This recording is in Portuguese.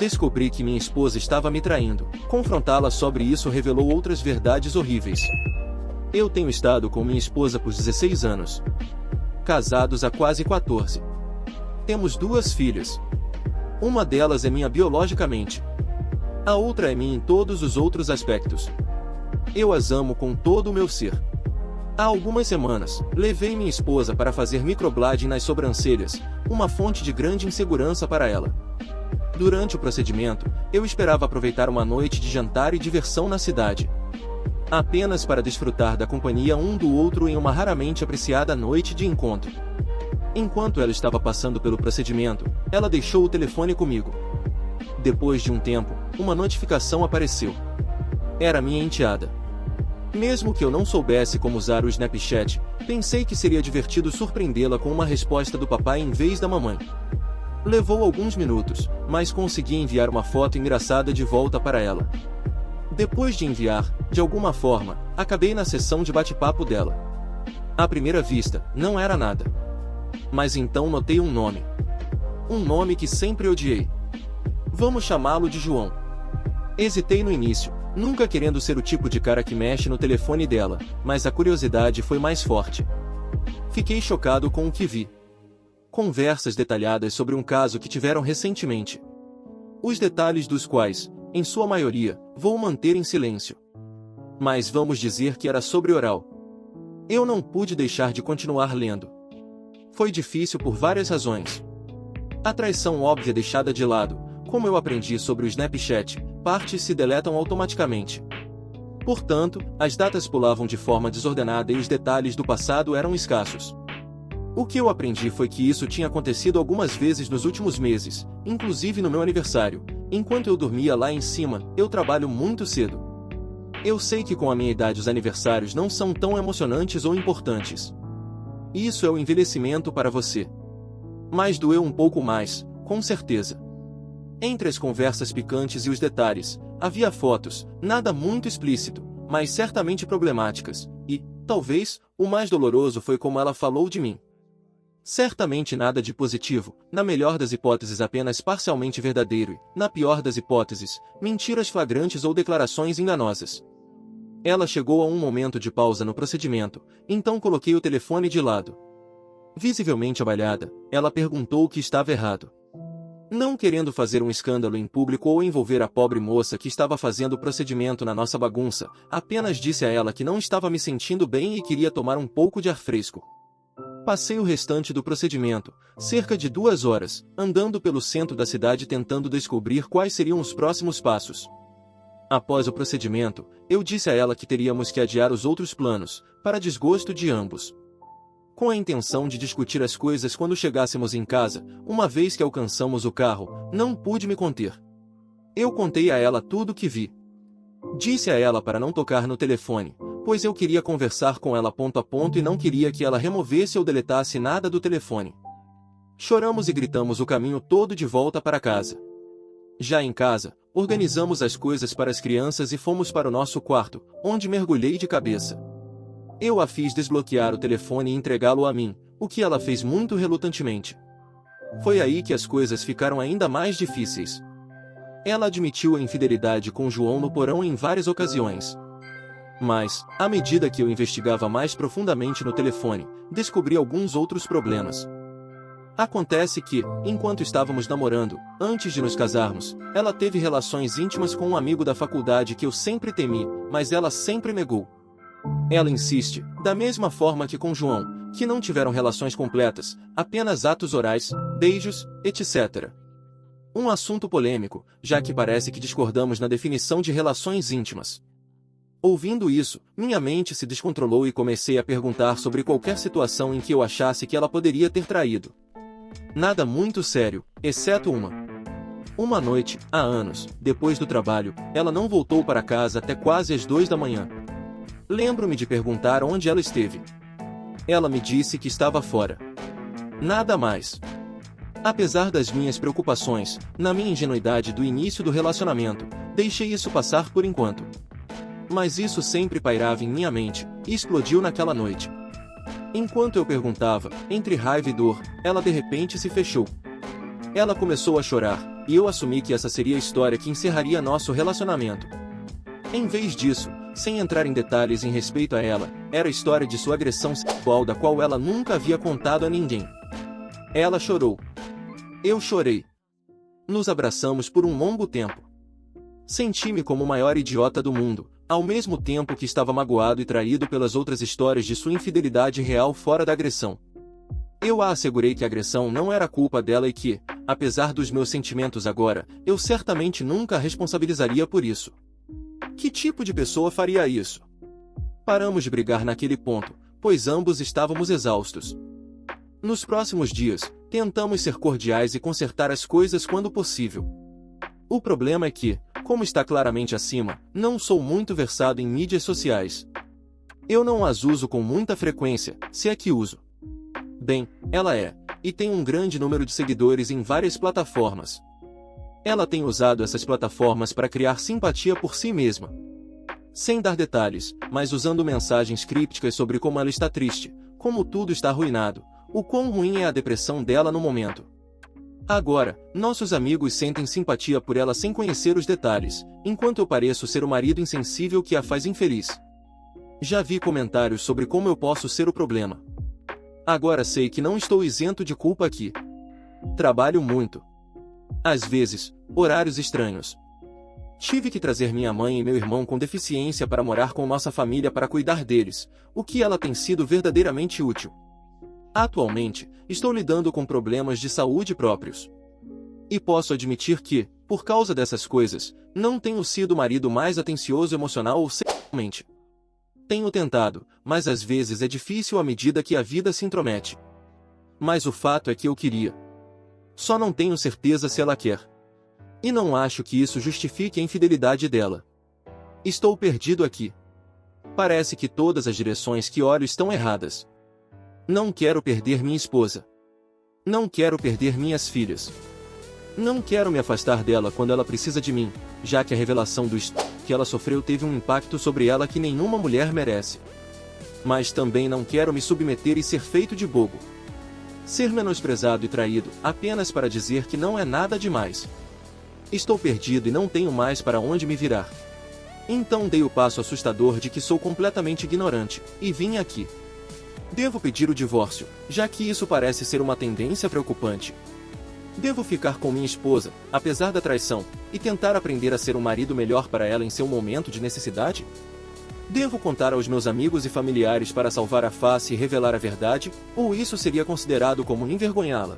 Descobri que minha esposa estava me traindo. Confrontá-la sobre isso revelou outras verdades horríveis. Eu tenho estado com minha esposa por 16 anos. Casados há quase 14. Temos 2 filhas. Uma delas é minha biologicamente. A outra é minha em todos os outros aspectos. Eu as amo com todo o meu ser. Há algumas semanas, levei minha esposa para fazer microblading nas sobrancelhas, uma fonte de grande insegurança para ela. Durante o procedimento, eu esperava aproveitar uma noite de jantar e diversão na cidade. Apenas para desfrutar da companhia um do outro em uma raramente apreciada noite de encontro. Enquanto ela estava passando pelo procedimento, ela deixou o telefone comigo. Depois de um tempo, uma notificação apareceu. Era minha enteada. Mesmo que eu não soubesse como usar o Snapchat, pensei que seria divertido surpreendê-la com uma resposta do papai em vez da mamãe. Levou alguns minutos, mas consegui enviar uma foto engraçada de volta para ela. Depois de enviar, de alguma forma, acabei na sessão de bate-papo dela. À primeira vista, não era nada. Mas então notei um nome. Um nome que sempre odiei. Vamos chamá-lo de João. Hesitei no início, nunca querendo ser o tipo de cara que mexe no telefone dela, mas a curiosidade foi mais forte. Fiquei chocado com o que vi. Conversas detalhadas sobre um caso que tiveram recentemente. Os detalhes dos quais, em sua maioria, vou manter em silêncio. Mas vamos dizer que era sobre oral. Eu não pude deixar de continuar lendo. Foi difícil por várias razões. A traição óbvia deixada de lado, como eu aprendi sobre o Snapchat, partes se deletam automaticamente. Portanto, as datas pulavam de forma desordenada e os detalhes do passado eram escassos. O que eu aprendi foi que isso tinha acontecido algumas vezes nos últimos meses, inclusive no meu aniversário. Enquanto eu dormia lá em cima, eu trabalho muito cedo. Eu sei que com a minha idade os aniversários não são tão emocionantes ou importantes. Isso é o envelhecimento para você. Mas doeu um pouco mais, com certeza. Entre as conversas picantes e os detalhes, havia fotos, nada muito explícito, mas certamente problemáticas, e, talvez, o mais doloroso foi como ela falou de mim. Certamente nada de positivo, na melhor das hipóteses apenas parcialmente verdadeiro e, na pior das hipóteses, mentiras flagrantes ou declarações enganosas. Ela chegou a um momento de pausa no procedimento, então coloquei o telefone de lado. Visivelmente abalada, ela perguntou o que estava errado. Não querendo fazer um escândalo em público ou envolver a pobre moça que estava fazendo o procedimento na nossa bagunça, apenas disse a ela que não estava me sentindo bem e queria tomar um pouco de ar fresco. Passei o restante do procedimento, cerca de 2 horas, andando pelo centro da cidade tentando descobrir quais seriam os próximos passos. Após o procedimento, eu disse a ela que teríamos que adiar os outros planos, para desgosto de ambos. Com a intenção de discutir as coisas quando chegássemos em casa, uma vez que alcançamos o carro, não pude me conter. Eu contei a ela tudo o que vi. Disse a ela para não tocar no telefone, pois eu queria conversar com ela ponto a ponto e não queria que ela removesse ou deletasse nada do telefone. Choramos e gritamos o caminho todo de volta para casa. Já em casa, organizamos as coisas para as crianças e fomos para o nosso quarto, onde mergulhei de cabeça. Eu a fiz desbloquear o telefone e entregá-lo a mim, o que ela fez muito relutantemente. Foi aí que as coisas ficaram ainda mais difíceis. Ela admitiu a infidelidade com João no porão em várias ocasiões. Mas, à medida que eu investigava mais profundamente no telefone, descobri alguns outros problemas. Acontece que, enquanto estávamos namorando, antes de nos casarmos, ela teve relações íntimas com um amigo da faculdade que eu sempre temi, mas ela sempre negou. Ela insiste, da mesma forma que com João, que não tiveram relações completas, apenas atos orais, beijos, etc. Um assunto polêmico, já que parece que discordamos na definição de relações íntimas. Ouvindo isso, minha mente se descontrolou e comecei a perguntar sobre qualquer situação em que eu achasse que ela poderia ter traído. Nada muito sério, exceto uma. Uma noite, há anos, depois do trabalho, ela não voltou para casa até quase as 2 da manhã. Lembro-me de perguntar onde ela esteve. Ela me disse que estava fora. Nada mais. Apesar das minhas preocupações, na minha ingenuidade do início do relacionamento, deixei isso passar por enquanto. Mas isso sempre pairava em minha mente, e explodiu naquela noite. Enquanto eu perguntava, entre raiva e dor, ela de repente se fechou. Ela começou a chorar, e eu assumi que essa seria a história que encerraria nosso relacionamento. Em vez disso, sem entrar em detalhes em respeito a ela, era a história de sua agressão sexual da qual ela nunca havia contado a ninguém. Ela chorou. Eu chorei. Nos abraçamos por um longo tempo. Senti-me como o maior idiota do mundo, ao mesmo tempo que estava magoado e traído pelas outras histórias de sua infidelidade real fora da agressão. Eu a assegurei que a agressão não era culpa dela e que, apesar dos meus sentimentos agora, eu certamente nunca a responsabilizaria por isso. Que tipo de pessoa faria isso? Paramos de brigar naquele ponto, pois ambos estávamos exaustos. Nos próximos dias, tentamos ser cordiais e consertar as coisas quando possível. O problema é que, como está claramente acima, não sou muito versado em mídias sociais. Eu não as uso com muita frequência, se é que uso. Bem, ela é, e tem um grande número de seguidores em várias plataformas. Ela tem usado essas plataformas para criar simpatia por si mesma. Sem dar detalhes, mas usando mensagens crípticas sobre como ela está triste, como tudo está arruinado, o quão ruim é a depressão dela no momento. Agora, nossos amigos sentem simpatia por ela sem conhecer os detalhes, enquanto eu pareço ser o marido insensível que a faz infeliz. Já vi comentários sobre como eu posso ser o problema. Agora sei que não estou isento de culpa aqui. Trabalho muito. Às vezes, horários estranhos. Tive que trazer minha mãe e meu irmão com deficiência para morar com nossa família para cuidar deles, o que ela tem sido verdadeiramente útil. Atualmente, estou lidando com problemas de saúde próprios. E posso admitir que, por causa dessas coisas, não tenho sido o marido mais atencioso emocional ou sexualmente. Tenho tentado, mas às vezes é difícil à medida que a vida se intromete. Mas o fato é que eu queria. Só não tenho certeza se ela quer. E não acho que isso justifique a infidelidade dela. Estou perdido aqui. Parece que todas as direções que olho estão erradas. Não quero perder minha esposa. Não quero perder minhas filhas. Não quero me afastar dela quando ela precisa de mim, já que a revelação do estupro que ela sofreu teve um impacto sobre ela que nenhuma mulher merece. Mas também não quero me submeter e ser feito de bobo. Ser menosprezado e traído, apenas para dizer que não é nada demais. Estou perdido e não tenho mais para onde me virar. Então dei o passo assustador de que sou completamente ignorante, e vim aqui. Devo pedir o divórcio, já que isso parece ser uma tendência preocupante. Devo ficar com minha esposa, apesar da traição, e tentar aprender a ser um marido melhor para ela em seu momento de necessidade? Devo contar aos meus amigos e familiares para salvar a face e revelar a verdade, ou isso seria considerado como envergonhá-la?